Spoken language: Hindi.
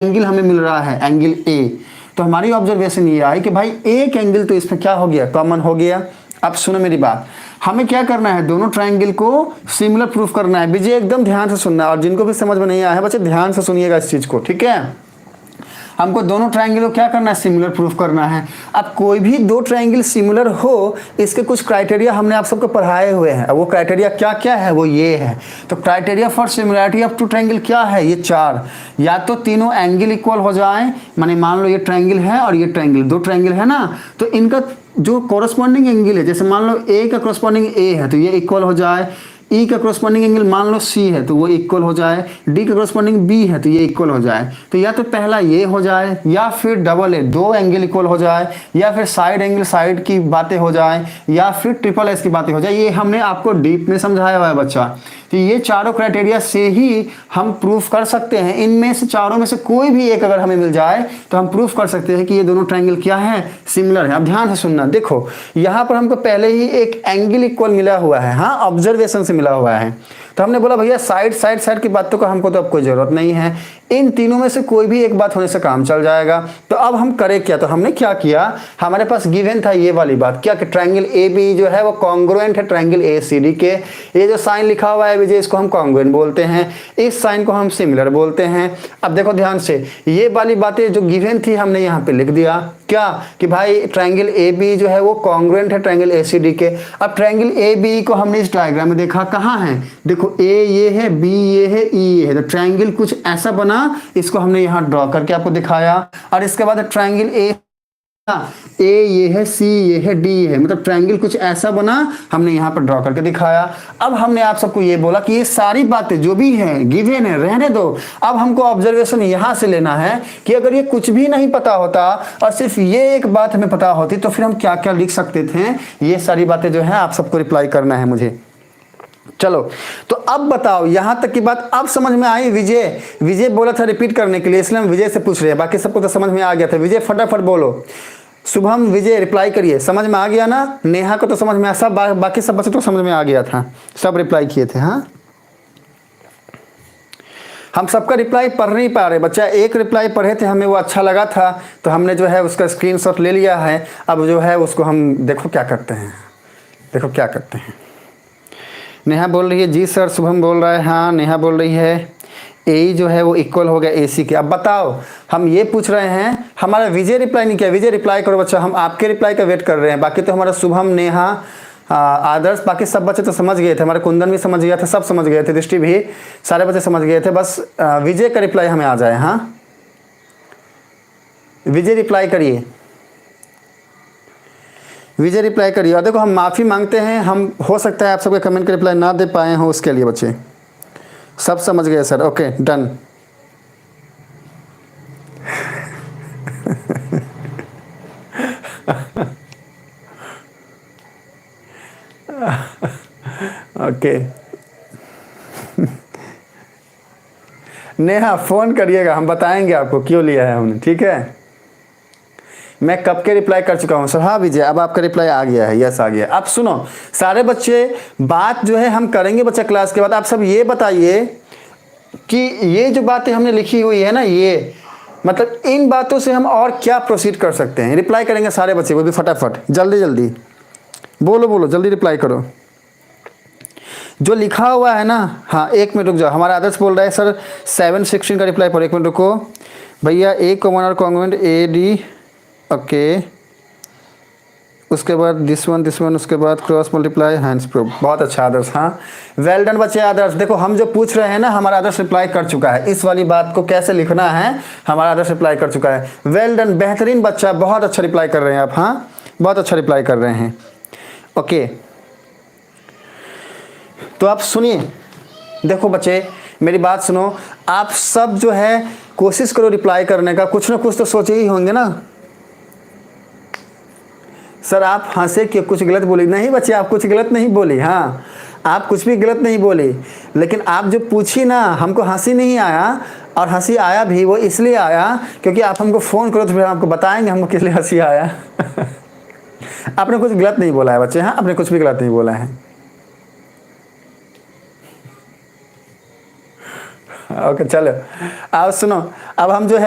एंगल हमें मिल रहा है एंगल ए, तो हमारी ऑब्जर्वेशन ये आई कि भाई एक एंगल तो इसमें क्या हो गया, कॉमन हो गया। अब सुनो मेरी बात, हमें क्या करना है, दोनों ट्रायंगल को सिमिलर प्रूफ करना है। विजय एकदम ध्यान से सुनना है, और जिनको भी समझ में नहीं आया है बच्चे ध्यान से सुनिएगा इस चीज को, ठीक है। हमको दोनों ट्रायंगल को क्या करना है, सिमिलर प्रूफ करना है। अब कोई भी दो ट्रायंगल सिमिलर हो, इसके कुछ क्राइटेरिया हमने आप सबको पढ़ाए हुए हैं। अब वो क्राइटेरिया क्या क्या है, वो ये है। तो criteria for similarity of two triangle क्या है, ये चार। या तो तीनों एंगल इक्वल हो जाए, माने मान लो ये ट्रायंगल है और ये ट्रायंगल, दो ट्रायंगल है ना, तो इनका जो कोरस्पॉन्डिंग एंगल है, जैसे मान लो ए का कोरस्पॉन्डिंग ए है तो ये इक्वल हो जाए, ई का कोरस्पॉन्डिंग एंगल मान लो सी है तो वो इक्वल हो जाए, डी का कोरस्पॉन्डिंग बी है तो ये इक्वल हो जाए। तो या तो पहला ये हो जाए, या फिर डबल ए, दो एंगल इक्वल हो जाए, या फिर साइड एंगल साइड की बातें हो जाए, या फिर ट्रिपल एस की बातें हो जाए। ये हमने आपको डीप में समझाया हुआ है बच्चा। तो ये चारों क्राइटेरिया से ही हम प्रूफ कर सकते हैं। इनमें से चारों में से कोई भी एक अगर हमें मिल जाए तो हम प्रूफ कर सकते हैं कि ये दोनों ट्रायंगल क्या है, सिमिलर है। अब ध्यान से सुनना, देखो यहाँ पर हमको पहले ही एक एंगल इक्वल मिला हुआ है, हाँ, ऑब्जर्वेशन से मिला हुआ है। तो हमने बोला भैया साइड की बातों का हमको तो अब कोई जरूरत नहीं है, इन तीनों में से कोई भी एक बात होने से काम चल जाएगा। तो अब हम करें क्या, तो हमने क्या किया, हमारे पास गिवन था ये वाली बात, क्या कि ट्रायंगल ए बी जो है वो कॉन्ग्रुएंट है ट्रायंगल ए सी डी के। ये जो साइन लिखा हुआ है विजय, इसको हम कॉन्ग्रुएंट बोलते हैं, इस साइन को हम सिमिलर बोलते हैं। अब देखो ध्यान से, ये वाली बातें जो गिवन थी हमने यहाँ पे लिख दिया, क्या कि भाई ट्रायंगल ए बी जो है वो कॉन्ग्रुएंट है ट्रायंगल ए सी डी के। अब ट्रायंगल ए बी को हमने इस डायग्राम में देखा, कहाँ है, देखो ए ये है, बी ये है, ई ये है, तो ट्रायंगल कुछ ऐसा बना, इसको हमने यहाँ ड्रॉ करके आपको दिखाया। और इसके बाद ट्रायंगल ए ये है, सी ये है, डी ये है, मतलब ट्रायंगल कुछ ऐसा बना, हमने यहाँ पर ड्रॉ करके दिखाया। अब हमने आप सबको ये बोला कि ये सारी बातें जो भी है गिवन है रहने दो। अब हमको ऑब्जर्वेशन यहाँ से लेना है कि अगर ये कुछ भी नहीं पता होता और सिर्फ ये एक बात हमें पता होती तो फिर हम क्या क्या लिख सकते थे। ये सारी बातें जो है आप सबको रिप्लाई करना है मुझे। चलो तो अब बताओ, यहां तक की बात अब समझ में आई। विजय बोला था रिपीट करने के लिए, इसलिए हम विजय से पूछ रहे हैं, बाकी सबको तो समझ में आ गया था। विजय फटाफट बोलो, शुभम विजय रिप्लाई करिए, समझ में आ गया ना। नेहा को तो समझ में आया, सब बाकी सब बच्चों को समझ में आ गया था, सब रिप्लाई किए थे। हाँ, हम सबका रिप्लाई पढ़ नहीं पा रहे, बच्चा एक रिप्लाई पढ़े थे, हमें वो अच्छा लगा था तो हमने जो है उसका स्क्रीनशॉट ले लिया है। अब जो है उसको हम देखो क्या करते हैं, देखो क्या करते हैं। नेहा बोल रही है जी सर, शुभम बोल रहा है हाँ, नेहा बोल रही है ए जो है वो इक्वल हो गया ए सी के। अब बताओ, हम ये पूछ रहे हैं, हमारा विजय रिप्लाई नहीं किया। विजय रिप्लाई करो बच्चा, हम आपके रिप्लाई का वेट कर रहे हैं। बाकी तो हमारा शुभम, नेहा, आदर्श, बाकी सब बच्चे तो समझ गए थे, हमारे कुंदन भी समझ गया था, सब समझ गए थे, दृष्टि भी, सारे बच्चे समझ गए थे। बस विजय का रिप्लाई हमें आ जाए। हाँ विजय रिप्लाई करिए, विजय रिप्लाई करिए। और देखो हम माफ़ी मांगते हैं, हम हो सकता है आप सबके कमेंट का रिप्लाई ना दे पाए हों, उसके लिए बच्चे सब समझ गए sir, okay done. Okay Neha phone करिएगा, हम बताएंगे आपको क्यों लिया है हमने, ठीक है। मैं कब के रिप्लाई कर चुका हूँ सर। हाँ विजय, अब आपका रिप्लाई आ गया है, यस आ गया। अब सुनो सारे बच्चे, बात जो है हम करेंगे बच्चा क्लास के बाद। आप सब ये बताइए कि ये जो बातें हमने लिखी हुई है ना, ये मतलब इन बातों से हम और क्या प्रोसीड कर सकते हैं। रिप्लाई करेंगे सारे बच्चे, वो भी फटाफट, जल्दी जल्दी बोलो बोलो, जल्दी रिप्लाई करो जो लिखा हुआ है ना। हाँ एक मिनट रुक जाओ, हमारा आदर्श बोल रहा है सर 716 का रिप्लाई पर, एक मिनट रुको भैया। ए कॉमन और कॉन्ग्रुएंट ए डी, ओके, उसके बाद दिस वन, उसके बाद क्रॉस मल्टीप्लाई हैंड्स प्रूफ। बहुत अच्छा आदर्श, हाँ वेल डन बच्चे। आदर्श देखो हम जो पूछ रहे हैं ना, हमारा आदर्श रिप्लाई कर चुका है। इस वाली बात को कैसे लिखना है, हमारा आदर्श रिप्लाई कर चुका है। वेल डन, बेहतरीन बच्चा, बहुत अच्छा रिप्लाई कर रहे हैं आप। हाँ बहुत अच्छा रिप्लाई कर रहे हैं, ओके। तो आप सुनिए, देखो बच्चे मेरी बात सुनो, आप सब जो है कोशिश करो रिप्लाई करने का, कुछ ना कुछ तो सोचे ही होंगे ना। सर आप हंसे कि कुछ गलत बोली, नहीं बच्चे आप कुछ गलत नहीं बोली। हाँ आप कुछ भी गलत नहीं बोली, लेकिन आप जो पूछी ना, हमको हंसी नहीं आया, और हंसी आया भी वो इसलिए आया क्योंकि आप हमको फ़ोन करो तो फिर आपको बताएंगे हमको किस लिए हंसी आया। आपने कुछ गलत नहीं बोला है बच्चे, हाँ आपने कुछ भी गलत नहीं बोला है। ओके चलो अब सुनो, अब हम जो है